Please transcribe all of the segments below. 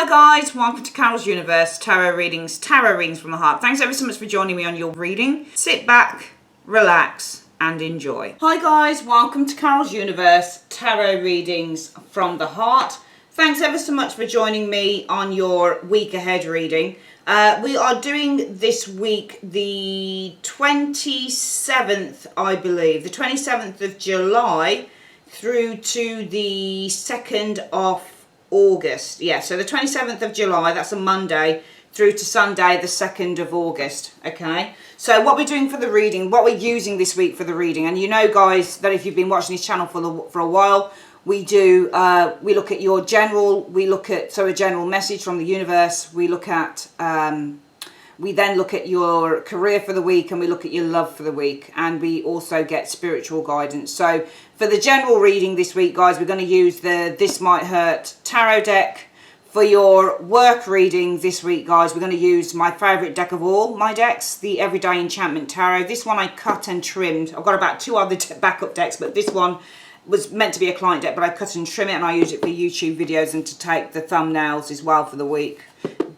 Hi guys, welcome to Carol's Universe, Tarot Readings from the Heart. Thanks ever so much for joining me on your reading. Sit back, relax and enjoy. Hi guys, welcome to Carol's Universe, Tarot Readings from the Heart. Thanks ever so much for joining me on your week ahead reading. We are doing this week the 27th, I believe, the 27th of July through to the 2nd of August. Yeah, so the 27th of July, that's a Monday, through to Sunday the 2nd of August. Okay, so what we're doing for the reading, what we're using this week for the reading, and you know guys that if you've been watching this channel for a while, we do we look at your general, we look at a general message from the universe, we look at we then look at your career for the week, and we look at your love for the week, and we also get spiritual guidance. So for the general reading this week, guys, we're going to use the This Might Hurt tarot deck. For your work reading this week, guys, we're going to use my favourite deck of all my decks, the Everyday Enchantment Tarot. This one I cut and trimmed. I've got about two other backup decks, but this one was meant to be a client deck, but I cut and trim it, and I use it for YouTube videos and to take the thumbnails as well for the week.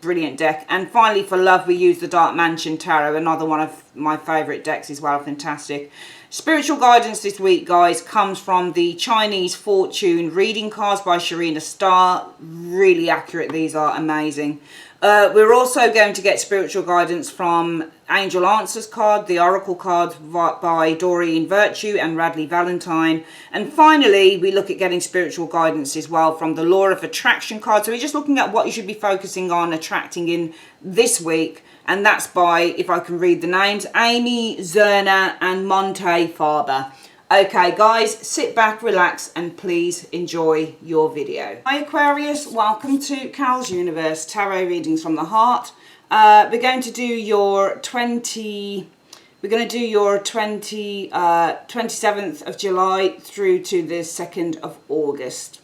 Brilliant deck. And finally for love, we use the Dark Mansion Tarot, another one of my favourite decks as well. Fantastic. Spiritual guidance this week, guys, comes from the Chinese Fortune reading cards by Sharina Starr. Really accurate. These are amazing. We're also going to get spiritual guidance from Angel Answers card, the Oracle card by Doreen Virtue and Radley Valentine. And finally, we look at getting spiritual guidance as well from the Law of Attraction card. So we're just looking at what you should be focusing on attracting in this week. And that's by, if I can read the names, Amy Zerner and Monte Faber. Okay guys, sit back, relax and please enjoy your video. Hi Aquarius, welcome to Carol's Universe, Tarot Readings from the Heart. We're going to do your 27th of July through to the 2nd of August.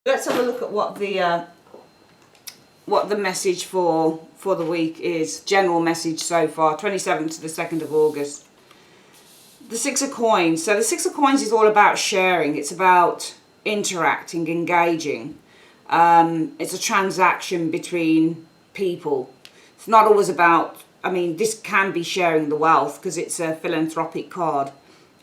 Let's have a look at what the message for the week is. General message so far, 27th to the 2nd of August. The Six of Coins. So the Six of Coins is all about sharing. It's about interacting, engaging. It's a transaction between people. It's not always about, I mean, this can be sharing the wealth because it's a philanthropic card.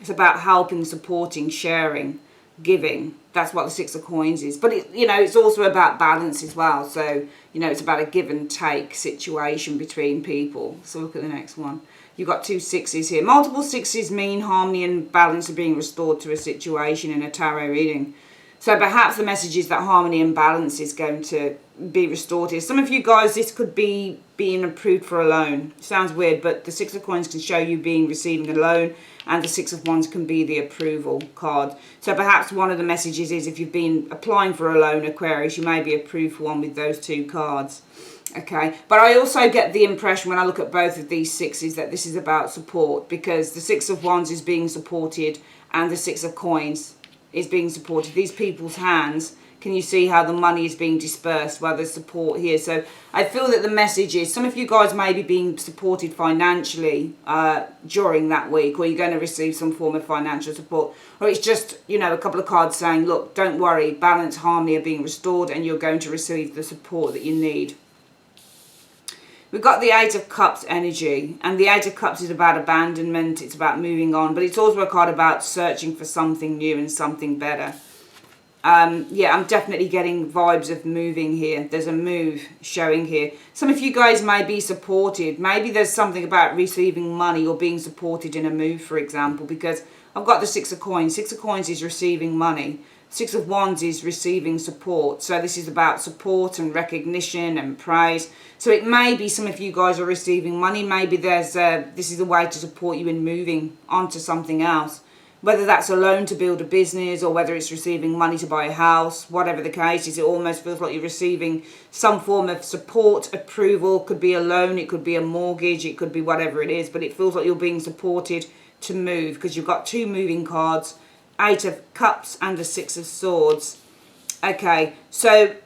It's about helping, supporting, sharing, giving. That's what the Six of Coins is. But it's also about balance as well. So it's about a give and take situation between people. So look at the next one. You've got two sixes here. Multiple sixes mean harmony and balance are being restored to a situation in a tarot reading. So perhaps the message is that harmony and balance is going to be restored here. Some of you guys, this could be being approved for a loan. Sounds weird, but the Six of Coins can show you receiving a loan, and the Six of Wands can be the approval card. So perhaps one of the messages is if you've been applying for a loan, Aquarius, you may be approved for one with those two cards. Okay, but I also get the impression when I look at both of these sixes that this is about support, because the Six of Wands is being supported and the Six of Coins is being supported. These people's hands, can you see how the money is being dispersed? Well, there's support here. So I feel that the message is some of you guys may be being supported financially during that week, or you're going to receive some form of financial support. Or it's just, a couple of cards saying, look, don't worry, balance, harmony are being restored and you're going to receive the support that you need. We've got the Eight of Cups energy, and the Eight of Cups is about abandonment, it's about moving on, but it's also a card about searching for something new and something better. Yeah, I'm definitely getting vibes of moving here. There's a move showing here. Some of you guys may be supported. Maybe there's something about receiving money or being supported in a move, for example, because I've got the Six of Coins. Six of Coins is receiving money. Six of Wands is receiving support. So this is about support and recognition and praise. So it may be some of you guys are receiving money. Maybe this is a way to support you in moving on to something else. Whether that's a loan to build a business or whether it's receiving money to buy a house, whatever the case is, it almost feels like you're receiving some form of support, approval. Could be a loan, it could be a mortgage, it could be whatever it is, but it feels like you're being supported to move because you've got 2 moving cards, 8 of Cups and a 6 of Swords. Okay, so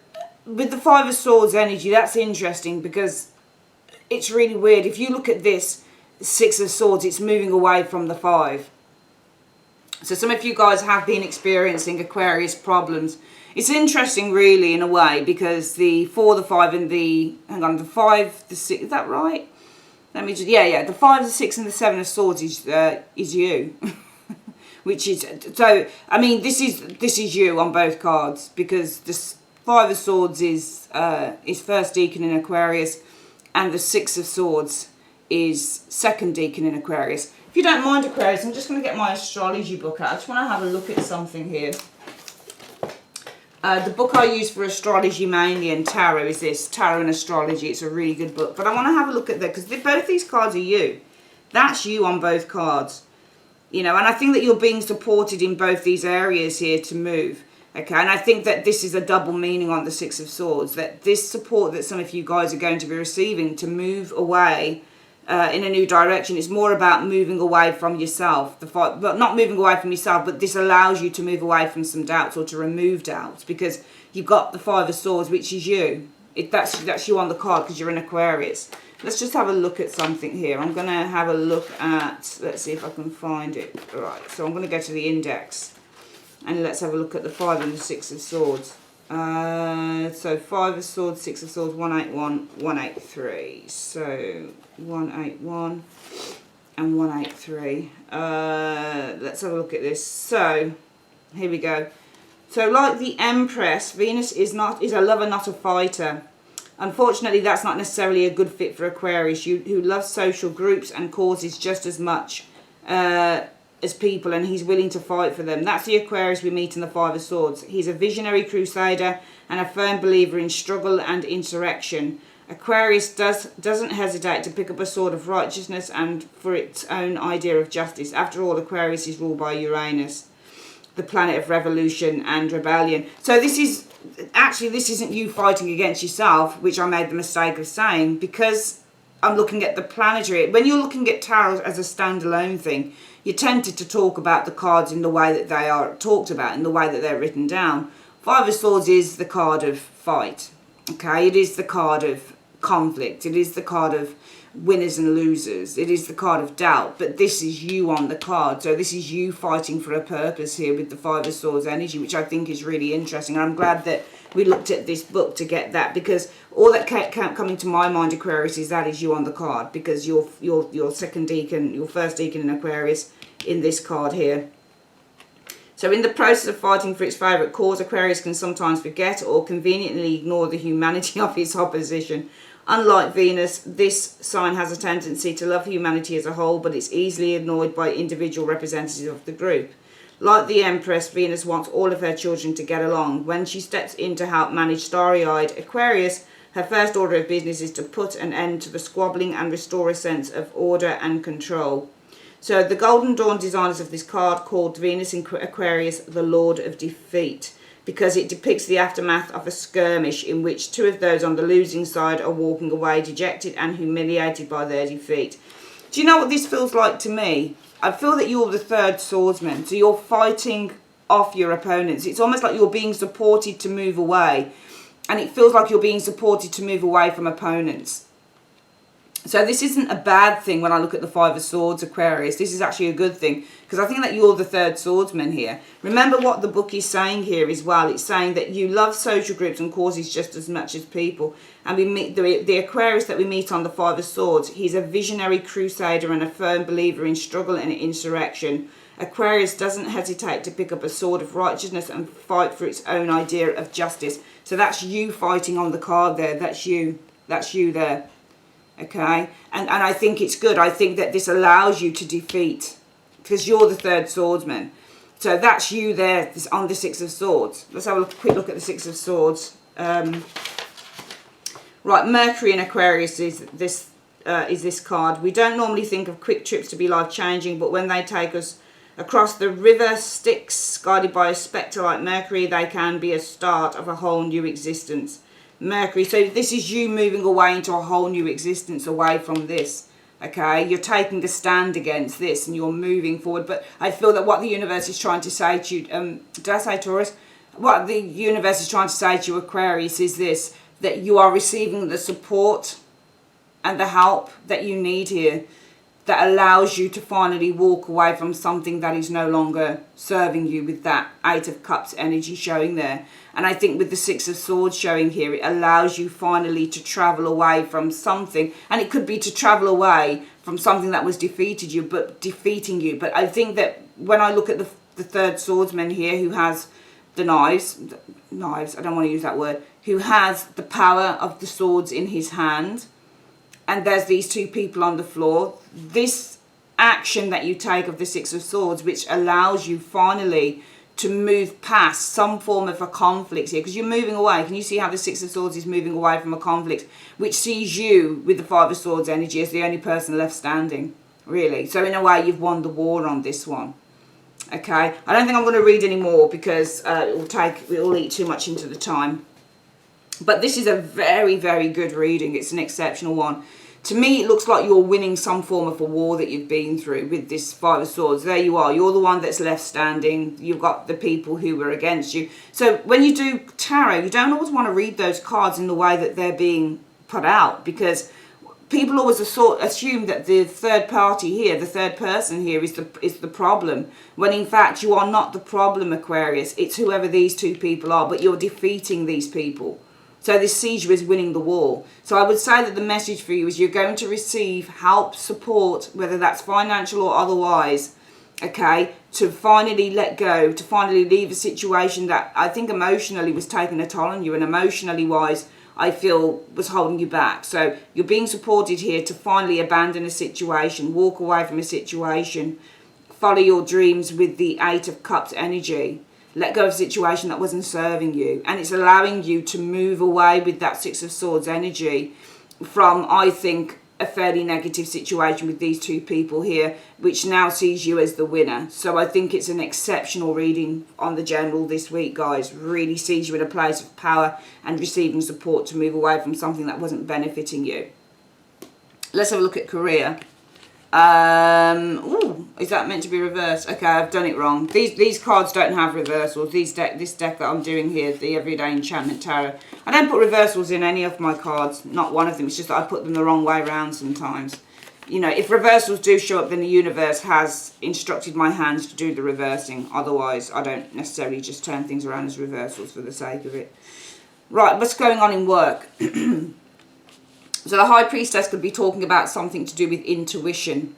with the 5 of Swords energy, that's interesting because it's really weird. If you look at this 6 of Swords, it's moving away from the 5. So some of you guys have been experiencing Aquarius problems. It's interesting really in a way because the 4, the 5 and the, hang on, the 5, the 6, is that right? Let me just, yeah, the 5, the 6 and the 7 of Swords is you. Which is, so, I mean, this is you on both cards because the 5 of Swords is first deacon in Aquarius and the 6 of Swords is second deacon in Aquarius. If you don't mind, Aquarius, I'm just going to get my astrology book out. I just want to have a look at something here. The book I use for astrology mainly and tarot is this, Tarot and Astrology. It's a really good book. But I want to have a look at that because both these cards are you. That's you on both cards. You know, and I think that you're being supported in both these areas here to move. Okay, and I think that this is a double meaning on the 6 of Swords. That this support that some of you guys are going to be receiving to move away in a new direction. It's more about moving away from yourself. But not moving away from yourself, but this allows you to move away from some doubts or to remove doubts because you've got the 5 of Swords, which is you. That's you on the card because you're in Aquarius. Let's just have a look at something here. I'm going to have a look at, let's see if I can find it. All right, so I'm going to go to the index and let's have a look at the 5 and the 6 of Swords. So 5 of Swords, 6 of Swords, 181, 183. So 181 and 183. Let's have a look at this. So here we go. So like the Empress, Venus is a lover, not a fighter. Unfortunately, that's not necessarily a good fit for Aquarius, who loves social groups and causes just as much as people, and he's willing to fight for them. That's the Aquarius we meet in the 5 of Swords. He's a visionary crusader and a firm believer in struggle and insurrection. Aquarius doesn't hesitate to pick up a sword of righteousness and for its own idea of justice. After all, Aquarius is ruled by Uranus, the planet of revolution and rebellion. So this isn't you fighting against yourself, which I made the mistake of saying, because I'm looking at the planetary. When you're looking at tarot as a standalone thing, you're tempted to talk about the cards in the way that they are talked about, in the way that they're written down. 5 of Swords is the card of fight. Okay, it is the card of conflict. It is the card of winners and losers. It is the card of doubt. But this is you on the card. So this is you fighting for a purpose here with the 5 of Swords energy, which I think is really interesting. And I'm glad that we looked at this book to get that, because all that kept coming to my mind, Aquarius, is that is you on the card, because your second deacon, your first deacon in Aquarius in this card here. So in the process of fighting for its favourite cause, Aquarius can sometimes forget or conveniently ignore the humanity of its opposition. Unlike Venus, this sign has a tendency to love humanity as a whole, but it's easily ignored by individual representatives of the group. Like the Empress, Venus wants all of her children to get along. When she steps in to help manage starry-eyed Aquarius, her first order of business is to put an end to the squabbling and restore a sense of order and control. So the Golden Dawn designers of this card called Venus in Aquarius the Lord of Defeat, because it depicts the aftermath of a skirmish in which 2 of those on the losing side are walking away dejected and humiliated by their defeat. Do you know what this feels like to me? I feel that you're the third swordsman, so you're fighting off your opponents. It's almost like you're being supported to move away, and it feels like you're being supported to move away from opponents. So this isn't a bad thing when I look at the 5 of Swords, Aquarius. This is actually a good thing, because I think that you're the third swordsman here. Remember what the book is saying here as well. It's saying that you love social groups and causes just as much as people. And we meet the Aquarius that we meet on the 5 of Swords. He's a visionary crusader and a firm believer in struggle and insurrection. Aquarius doesn't hesitate to pick up a sword of righteousness and fight for its own idea of justice. So that's you fighting on the card there. That's you. That's you there. Okay, and I think it's good. I think that this allows you to defeat, because you're the third swordsman. So that's you there on the 6 of Swords. Let's have a quick look at the 6 of Swords. Right, Mercury in Aquarius is this card. We don't normally think of quick trips to be life-changing, but when they take us Across the river Styx, guided by a spectre like Mercury, they can be a start of a whole new existence. Mercury, so this is you moving away into a whole new existence away from this. Okay, you're taking a stand against this and you're moving forward. But I feel that what the universe is trying to say to you, did I say Taurus? What the universe is trying to say to you, Aquarius, is this, that you are receiving the support and the help that you need here, that allows you to finally walk away from something that is no longer serving you, with that Eight of Cups energy showing there. And I think with the Six of Swords showing here, it allows you finally to travel away from something. And it could be to travel away from something that was defeating you. But I think that when I look at the third swordsman here, who has the knives, I don't want to use that word, who has the power of the swords in his hand, and there's these two people on the floor, this action that you take of the Six of Swords, which allows you finally to move past some form of a conflict here, because you're moving away. Can you see how the Six of Swords is moving away from a conflict, which sees you with the Five of Swords energy as the only person left standing, really? So in a way, you've won the war on this one. Okay, I don't think I'm going to read any more because it will eat too much into the time. But this is a very, very good reading. It's an exceptional one. To me, it looks like you're winning some form of a war that you've been through with this Five of Swords. There you are. You're the one that's left standing. You've got the people who were against you. So when you do tarot, you don't always want to read those cards in the way that they're being put out, because people always assume that the third party here, the third person here, is the problem, when in fact you are not the problem, Aquarius. It's whoever these two people are, but you're defeating these people. So this sees you as winning the war. So I would say that the message for you is you're going to receive help, support, whether that's financial or otherwise, okay, to finally let go, to finally leave a situation that I think emotionally was taking a toll on you, and emotionally wise, I feel was holding you back. So you're being supported here to finally abandon a situation, walk away from a situation, follow your dreams with the Eight of Cups energy. Let go of a situation that wasn't serving you. And it's allowing you to move away with that Six of Swords energy from, I think, a fairly negative situation with these two people here, which now sees you as the winner. So I think it's an exceptional reading on the general this week, guys. Really sees you in a place of power and receiving support to move away from something that wasn't benefiting you. Let's have a look at career. Ooh, is that meant to be reversed? Okay, I've done it wrong. These cards don't have reversals. This deck that I'm doing here, the Everyday Enchantment Tarot, I don't put reversals in any of my cards. Not one of them. It's just that I put them the wrong way around sometimes. You know, if reversals do show up, then the universe has instructed my hands to do the reversing. Otherwise, I don't necessarily just turn things around as reversals for the sake of it. Right, what's going on in work? So the High Priestess could be talking about something to do with intuition.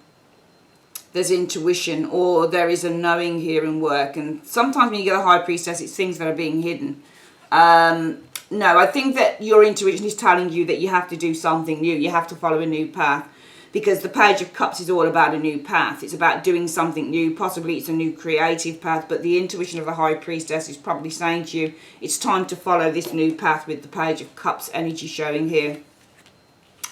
There's intuition, or there is a knowing here in work. And sometimes when you get a High Priestess, it's things that are being hidden. No, I think that your intuition is telling you that you have to do something new. You have to follow a new path. Because the Page of Cups is all about a new path. It's about doing something new. Possibly it's a new creative path. But the intuition of the High Priestess is probably saying to you, it's time to follow this new path, with the Page of Cups energy showing here.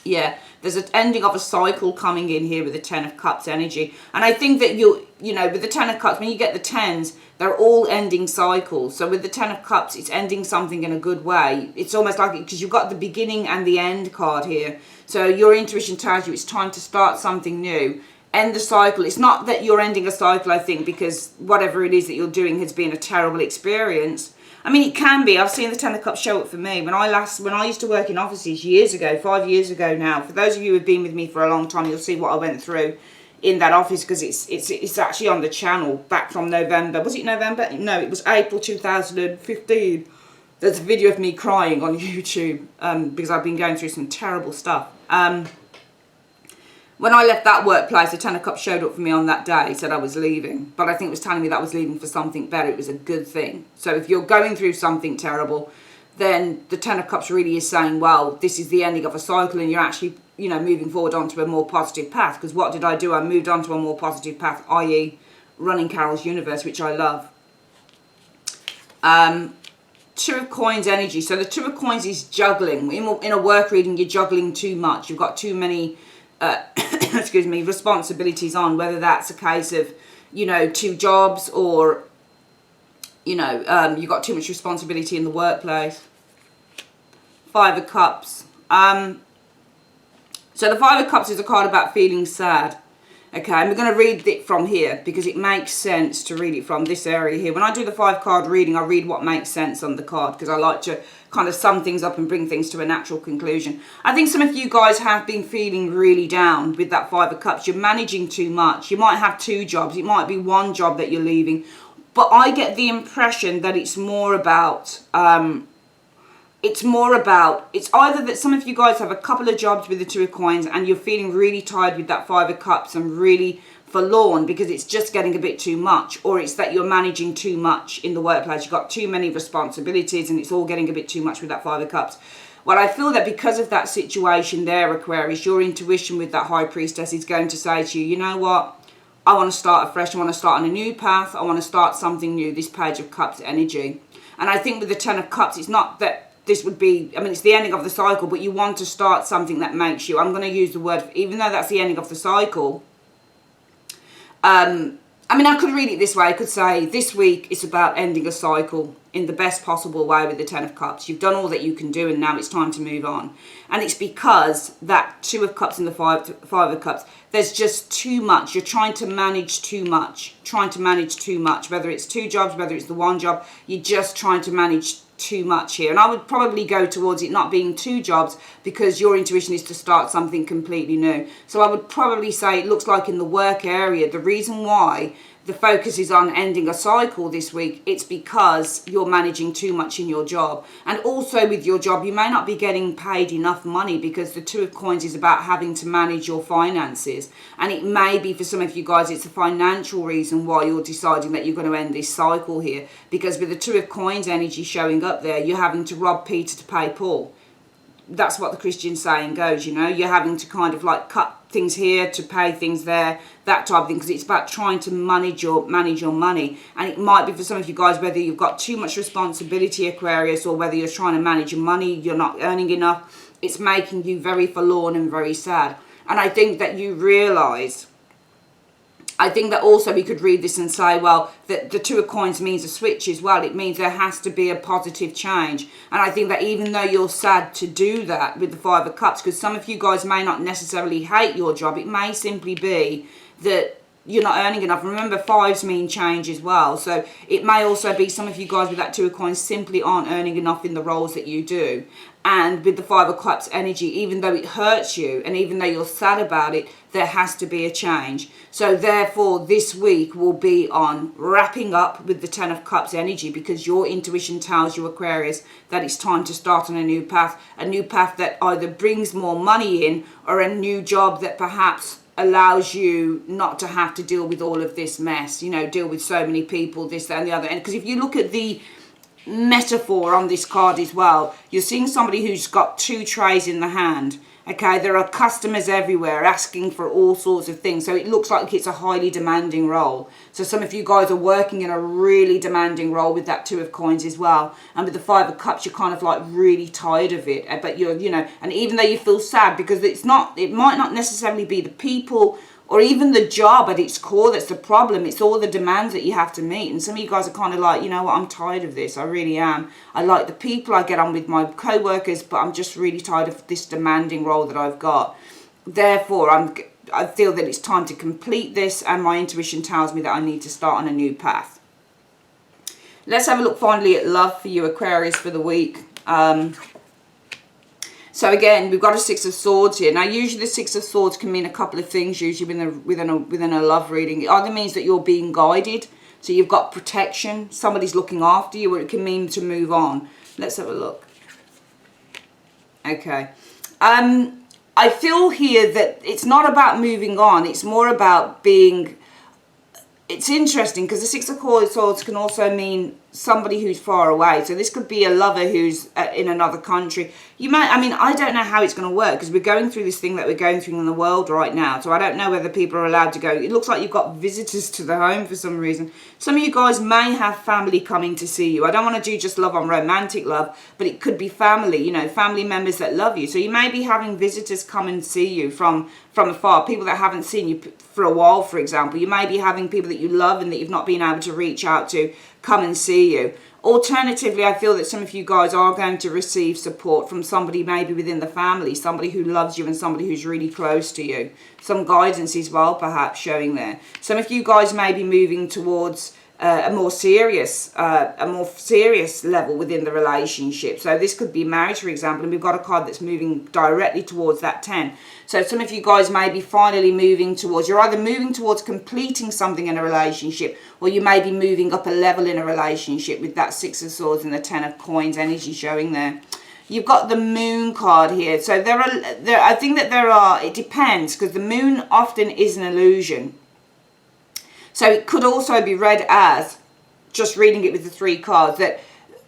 Yeah, there's an ending of a cycle coming in here with the Ten of Cups energy. And I think that you know, with the Ten of Cups, when you get the tens, they're all ending cycles. So with the Ten of Cups, it's ending something in a good way. It's almost like, because you've got the beginning and the end card here. So your intuition tells you it's time to start something new. End the cycle. It's not that you're ending a cycle, I think, because whatever it is that you're doing has been a terrible experience. I mean, it can be. I've seen the Ten of Cups show up for me. When I used to work in offices years ago, 5 years ago now. For those of you who have been with me for a long time, you'll see what I went through in that office, because it's actually on the channel back from November. Was it November? No, it was April 2015. There's a video of me crying on YouTube because I've been going through some terrible stuff. When I left that workplace, the Ten of Cups showed up for me on that day, said I was leaving. But I think it was telling me that I was leaving for something better. It was a good thing. So if you're going through something terrible, then the Ten of Cups really is saying, well, this is the ending of a cycle, and you're actually, you know, moving forward onto a more positive path. Because what did I do? I moved on to a more positive path, i.e. running Carol's Universe, which I love. Two of Coins energy. So the Two of Coins is juggling. In a work reading, you're juggling too much. You've got too many... excuse me, responsibilities on, whether that's a case of, you know, 2 jobs, or, you know, you've got too much responsibility in the workplace. 5 of Cups. So the 5 of Cups is a card about feeling sad. Okay, and we're going to read it from here because it makes sense to read it from this area here. When I do the 5 card reading, I read what makes sense on the card because I like to kind of sum things up and bring things to a natural conclusion. I think some of you guys have been feeling really down with that 5 of Cups. You're managing too much. You might have 2 jobs. It might be 1 job that you're leaving. But I get the impression that it's more about... it's either that some of you guys have a couple of jobs with the 2 of Coins and you're feeling really tired with that 5 of Cups and really forlorn because it's just getting a bit too much, or it's that you're managing too much in the workplace. You've got too many responsibilities and it's all getting a bit too much with that 5 of Cups. Well, I feel that because of that situation there, Aquarius, your intuition with that High Priestess is going to say to you, you know what? I want to start afresh. I want to start on a new path. I want to start something new, this Page of Cups energy. And I think with the 10 of Cups, it's not that this would be, I mean, it's the ending of the cycle, but you want to start something that makes you, I'm going to use the word, even though that's the ending of the cycle. I mean, I could read it this way. I could say, this week it's about ending a cycle in the best possible way with the 10 of Cups. You've done all that you can do and now it's time to move on. And it's because that 2 of Cups and the 5 of Cups, there's just too much. You're trying to manage too much, whether it's 2 jobs, whether it's the 1 job, you're just trying to manage too much here. And I would probably go towards it not being 2 jobs because your intuition is to start something completely new. So I would probably say it looks like in the work area, the reason why the focus is on ending a cycle this week, it's because you're managing too much in your job. And also with your job, you may not be getting paid enough money because the 2 of Coins is about having to manage your finances. And it may be for some of you guys, it's a financial reason why you're deciding that you're going to end this cycle here. Because with the 2 of Coins energy showing up there, you're having to rob Peter to pay Paul. That's what the Christian saying goes, you know. You're having to kind of like cut things here to pay things there, that type of thing, because it's about trying to manage your money. And it might be for some of you guys whether you've got too much responsibility, Aquarius, or whether you're trying to manage your money, you're not earning enough. It's making you very forlorn and very sad. And I think that you realise, I think that also we could read this and say, well, that the 2 of Coins means a switch as well. It means there has to be a positive change. And I think that even though you're sad to do that with the 5 of Cups, because some of you guys may not necessarily hate your job, it may simply be that you're not earning enough. Remember, 5s mean change as well. So it may also be some of you guys with that 2 of Coins simply aren't earning enough in the roles that you do. And with the 5 of Cups energy, even though it hurts you and even though you're sad about it, there has to be a change. So therefore, this week will be on wrapping up with the 10 of Cups energy, because your intuition tells you, Aquarius, that it's time to start on a new path that either brings more money in, or a new job that perhaps allows you not to have to deal with all of this mess, you know, deal with so many people, this, that and the other. And because if you look at the metaphor on this card as well, you're seeing somebody who's got 2 trays in the hand. Okay, there are customers everywhere asking for all sorts of things. So it looks like it's a highly demanding role. So some of you guys are working in a really demanding role with that 2 of Coins as well. And with the 5 of Cups, you're kind of like really tired of it. But you're, you know, and even though you feel sad because it might not necessarily be the people or even the job at its core that's the problem. It's all the demands that you have to meet. And some of you guys are kind of like, you know what, I'm tired of this. I really am. I like the people. I get on with my co-workers, but I'm just really tired of this demanding role that I've got. Therefore, I feel that it's time to complete this, and my intuition tells me that I need to start on a new path. Let's have a look finally at love for you, Aquarius, for the week. So again, we've got a 6 of Swords here. Now, usually the 6 of Swords can mean a couple of things, usually within a love reading. It either means that you're being guided, so you've got protection, somebody's looking after you, or it can mean to move on. Let's have a look. Okay. I feel here that it's not about moving on. It's more about being... It's interesting because the 6 of Swords can also mean somebody who's far away. So this could be a lover who's in another country. You might, I mean, I don't know how it's going to work because we're going through this thing that we're going through in the world right now. So I don't know whether people are allowed to go. It looks like you've got visitors to the home for some reason. Some of you guys may have family coming to see you. I don't want to do just love on romantic love, but it could be family, you know, family members that love you. So you may be having visitors come and see you from afar, people that haven't seen you for a while, for example. You may be having people that that you love and that you've not been able to reach out to come and see you. Alternatively, I feel that some of you guys are going to receive support from somebody maybe within the family, somebody who loves you and somebody who's really close to you. Some guidance as well, perhaps, showing there. Some of you guys may be moving towards a more serious level within the relationship. So this could be marriage, for example, and we've got a card that's moving directly towards that 10. So some of you guys may be finally moving towards, you're either moving towards completing something in a relationship, or you may be moving up a level in a relationship with that 6 of Swords and the 10 of Coins energy showing there. You've got the Moon card here. So I think that it depends, because the Moon often is an illusion. So it could also be read as, just reading it with the 3 cards, that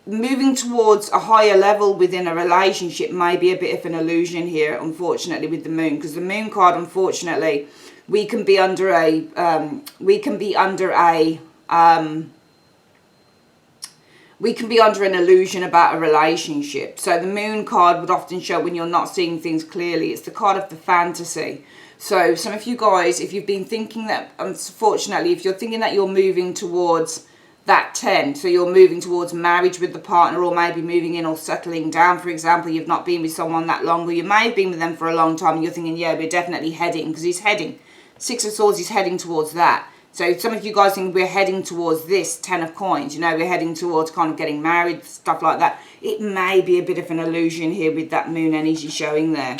moving towards a higher level within a relationship may be a bit of an illusion here, unfortunately, with the Moon. Because the Moon card, unfortunately, we can be under an illusion about a relationship. So the Moon card would often show when you're not seeing things clearly. It's the card of the fantasy. So some of you guys, if you've been thinking that, unfortunately, if you're thinking that you're moving towards that 10, so you're moving towards marriage with the partner, or maybe moving in or settling down, for example, you've not been with someone that long, or you may have been with them for a long time, and you're thinking, yeah, we're definitely heading, because he's heading. 6 of Swords is heading towards that. So some of you guys think we're heading towards this 10 of Coins, you know, we're heading towards kind of getting married, stuff like that. It may be a bit of an illusion here with that Moon energy showing there.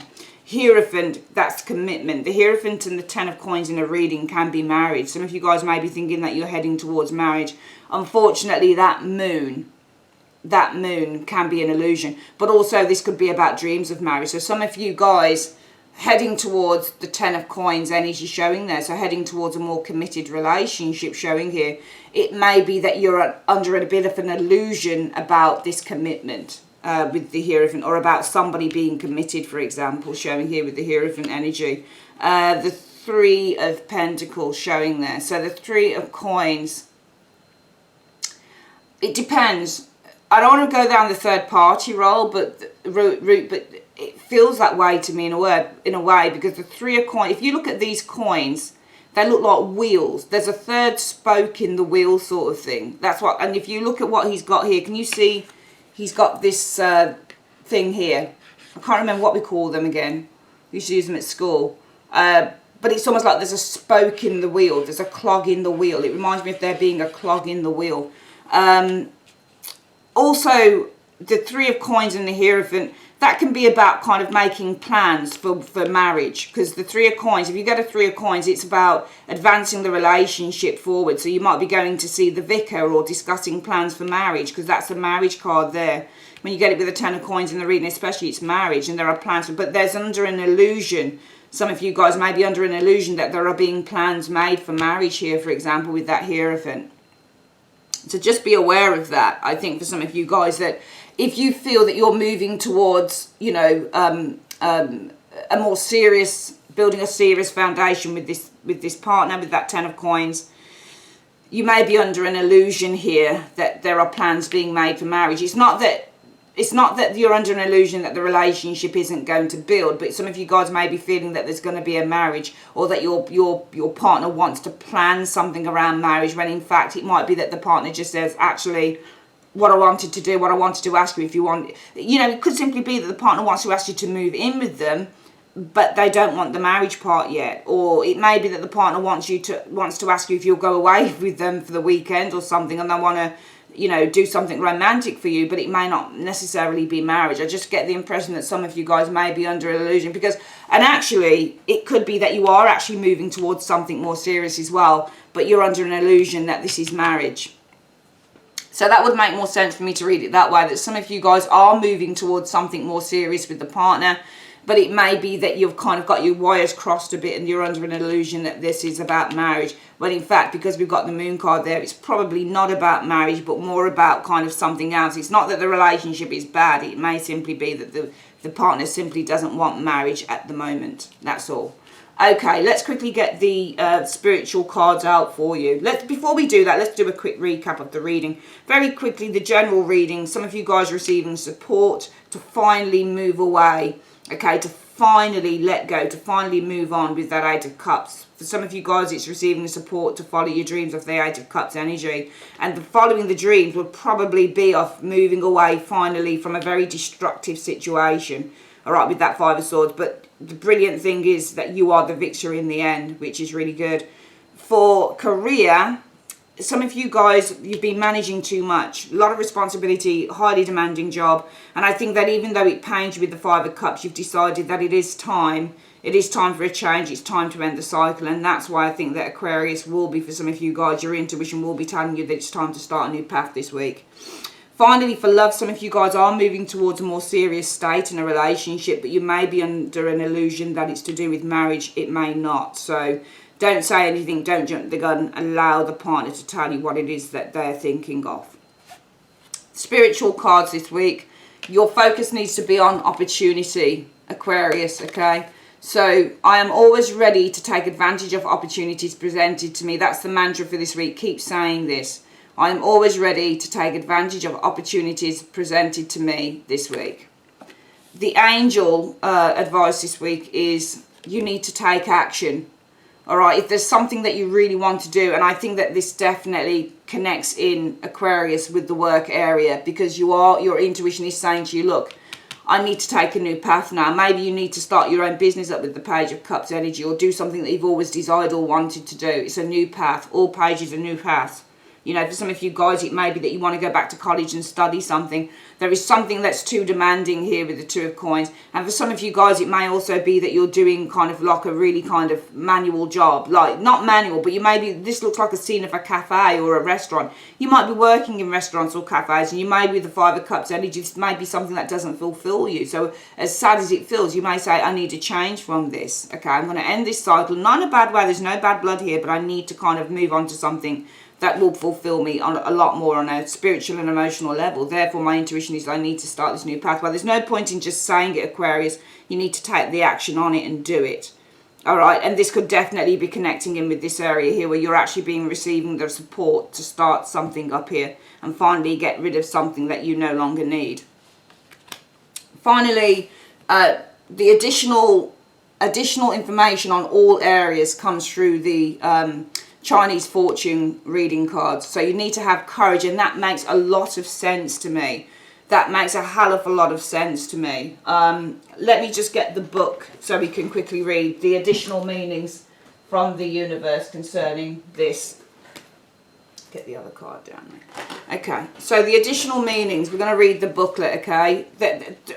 Hierophant, that's commitment. The Hierophant and the 10 of Coins in a reading can be married. Some of you guys may be thinking that you're heading towards marriage. Unfortunately, that moon can be an illusion. But also this could be about dreams of marriage. So some of you guys heading towards the 10 of Coins energy showing there. So heading towards a more committed relationship showing here. It may be that you're under a bit of an illusion about this commitment. With the Hierophant, or about somebody being committed, for example, showing here with the Hierophant energy. The 3 of Pentacles showing there. So the 3 of Coins, it depends. I don't want to go down the third party route, but it feels that way to me in a way, because the 3 of Coins, if you look at these coins, they look like wheels. There's a third spoke in the wheel sort of thing. That's what, and if you look at what he's got here, can you see? He's got this thing here. I can't remember what we call them again. We used to use them at school. But it's almost like there's a spoke in the wheel. There's a clog in the wheel. It reminds me of there being a clog in the wheel. Also, the 3 of Coins and the Hierophant, that can be about kind of making plans for marriage. Because the 3 of Coins, if you get a 3 of Coins, it's about advancing the relationship forward. So you might be going to see the vicar or discussing plans for marriage, because that's a marriage card there. When you get it with the 10 of Coins in the reading, especially, it's marriage and there are plans. But there's under an illusion. Some of you guys may be under an illusion that there are being plans made for marriage here, for example, with that Hierophant. So just be aware of that, I think, for some of you guys, that if you feel that you're moving towards, you know, a more serious, building a serious foundation with this partner, with that 10 of Coins, you may be under an illusion here that there are plans being made for marriage. It's not that you're under an illusion that the relationship isn't going to build, but some of you guys may be feeling that there's going to be a marriage, or that your partner wants to plan something around marriage, when in fact it might be that the partner just says, actually, what I wanted to ask you, if you want, you know, it could simply be that the partner wants to ask you to move in with them, but they don't want the marriage part yet. Or it may be that the partner wants to ask you if you'll go away with them for the weekend or something, and they want to, you know, do something romantic for you, but it may not necessarily be marriage. I just get the impression that some of you guys may be under an illusion, and actually it could be that you are actually moving towards something more serious as well, but you're under an illusion that this is marriage. So that would make more sense for me to read it that way, that some of you guys are moving towards something more serious with the partner, but it may be that you've kind of got your wires crossed a bit and you're under an illusion that this is about marriage. When in fact, because we've got the Moon card there, it's probably not about marriage, but more about kind of something else. It's not that the relationship is bad. It may simply be that the partner simply doesn't want marriage at the moment. That's all. Okay, let's quickly get the spiritual cards out for you. Before we do that, let's do a quick recap of the reading. Very quickly, the general reading. Some of you guys receiving support to finally move away. Okay, to finally let go, to finally move on with that Eight of Cups. For some of you guys, it's receiving the support to follow your dreams of the Eight of Cups energy. And the following the dreams will probably be of moving away finally from a very destructive situation. All right, with that Five of Swords. But the brilliant thing is that you are the victor in the end, which is really good. For career, some of you guys, you've been managing too much. A lot of responsibility, highly demanding job. And I think that even though it pains you with the Five of Cups, you've decided that it is time. It is time for a change. It's time to end the cycle. And that's why I think that Aquarius will be, for some of you guys, your intuition will be telling you that it's time to start a new path this week. Finally, for love, some of you guys are moving towards a more serious state in a relationship, but you may be under an illusion that it's to do with marriage. It may not. So don't say anything, don't jump the gun, allow the partner to tell you what it is that they're thinking of. Spiritual cards this week. Your focus needs to be on opportunity, Aquarius, okay? So I am always ready to take advantage of opportunities presented to me. That's the mantra for this week. Keep saying this. I am always ready to take advantage of opportunities presented to me this week. The angel advice this week is you need to take action. All right, if there's something that you really want to do, and I think that this definitely connects in Aquarius with the work area, because your intuition is saying to you, look, I need to take a new path now. Maybe you need to start your own business up with the Page of Cups energy, or do something that you've always desired or wanted to do. It's a new path. All pages are new paths. You know, for some of you guys, it may be that you want to go back to college and study something. There is something that's too demanding here with the Two of Coins. And for some of you guys, it may also be that you're doing kind of like a really kind of manual job. Like, not manual, but you may be, this looks like a scene of a cafe or a restaurant. You might be working in restaurants or cafes, and you may be the Five of Cups energy. This may be something that doesn't fulfill you. So as sad as it feels, you may say, I need a change from this. Okay, I'm going to end this cycle. Not in a bad way. There's no bad blood here, but I need to kind of move on to something that will fulfill me on a lot more on a spiritual and emotional level. Therefore, my intuition is I need to start this new path. Well, there's no point in just saying it, Aquarius. You need to take the action on it and do it. All right, and this could definitely be connecting in with this area here where you're actually receiving the support to start something up here and finally get rid of something that you no longer need. Finally, the additional information on all areas comes through the Chinese fortune reading cards. So you need to have courage, and that makes a lot of sense to me. That makes a hell of a lot of sense to me. Let me just get the book so we can quickly read the additional meanings from the universe concerning this. Get the other card down there. Okay, so the additional meanings, we're going to read the booklet, okay?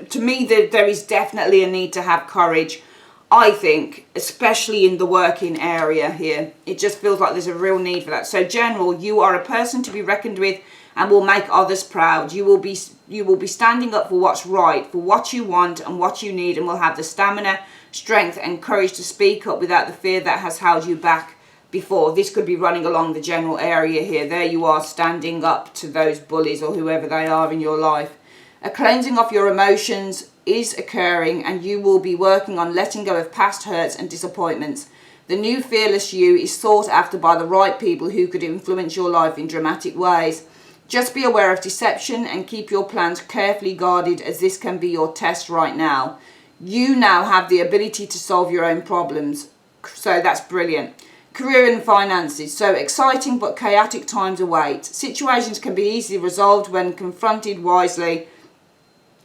To me, there is definitely a need to have courage. I think, especially in the working area here, it just feels like there's a real need for that. So general, you are a person to be reckoned with and will make others proud. You will be standing up for what's right, for what you want and what you need, and will have the stamina, strength and courage to speak up without the fear that has held you back before. This could be running along the general area here. There you are, standing up to those bullies or whoever they are in your life. A cleansing of your emotions is occurring, and you will be working on letting go of past hurts and disappointments. The new fearless you is sought after by the right people who could influence your life in dramatic ways. Just be aware of deception and keep your plans carefully guarded, as this can be your test right now. You now have the ability to solve your own problems, so that's brilliant. Career and finances. So exciting but chaotic times await. Situations can be easily resolved when confronted wisely,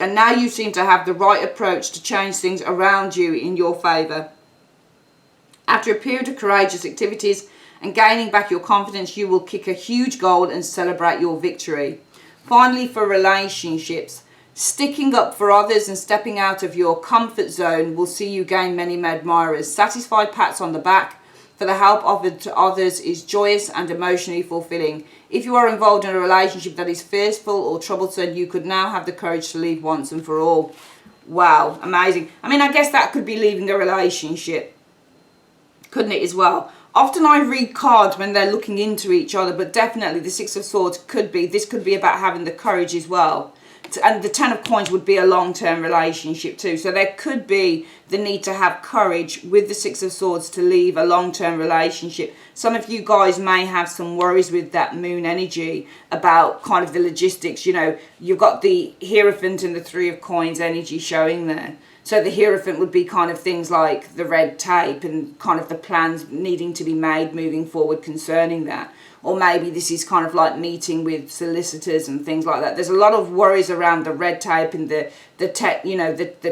and now you seem to have the right approach to change things around you in your favour. After a period of courageous activities and gaining back your confidence, you will kick a huge goal and celebrate your victory. Finally, for relationships, sticking up for others and stepping out of your comfort zone will see you gain many admirers. Satisfied pats on the back for the help offered to others is joyous and emotionally fulfilling. If you are involved in a relationship that is fearful or troublesome, you could now have the courage to leave once and for all. Wow, amazing. I mean, I guess that could be leaving a relationship, couldn't it, as well? Often I read cards when they're looking into each other, but definitely the Six of Swords could be, this could be about having the courage as well. And the Ten of Coins would be a long-term relationship too. So there could be the need to have courage with the Six of Swords to leave a long-term relationship. Some of you guys may have some worries with that moon energy about kind of the logistics. You know, you've got the Hierophant and the Three of Coins energy showing there. So the Hierophant would be kind of things like the red tape and kind of the plans needing to be made moving forward concerning that. Or maybe this is kind of like meeting with solicitors and things like that. There's a lot of worries around the red tape and the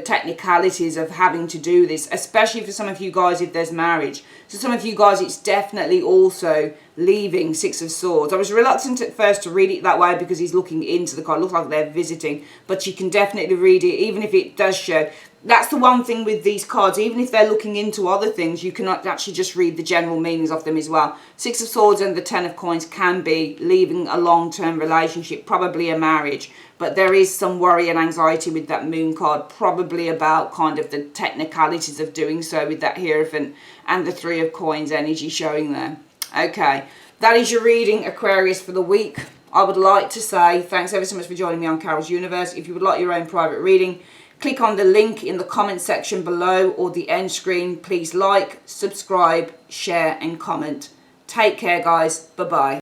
technicalities of having to do this, especially for some of you guys if there's marriage. So some of you guys, it's definitely also leaving Six of Swords. I was reluctant at first to read it that way because he's looking into the card. It looks like they're visiting, but you can definitely read it, even if it does show. That's the one thing with these cards, even if they're looking into other things, you can actually just read the general meanings of them as well. Six of Swords and the Ten of Coins can be leaving a long-term relationship, probably a marriage. But there is some worry and anxiety with that Moon card, probably about kind of the technicalities of doing so with that Hierophant and the Three of Coins energy showing there. Okay, that is your reading, Aquarius, for the week. I would like to say thanks ever so much for joining me on Carol's Universe. If you would like your own private reading, click on the link in the comment section below or the end screen. Please like, subscribe, share and comment. Take care, guys. Bye-bye.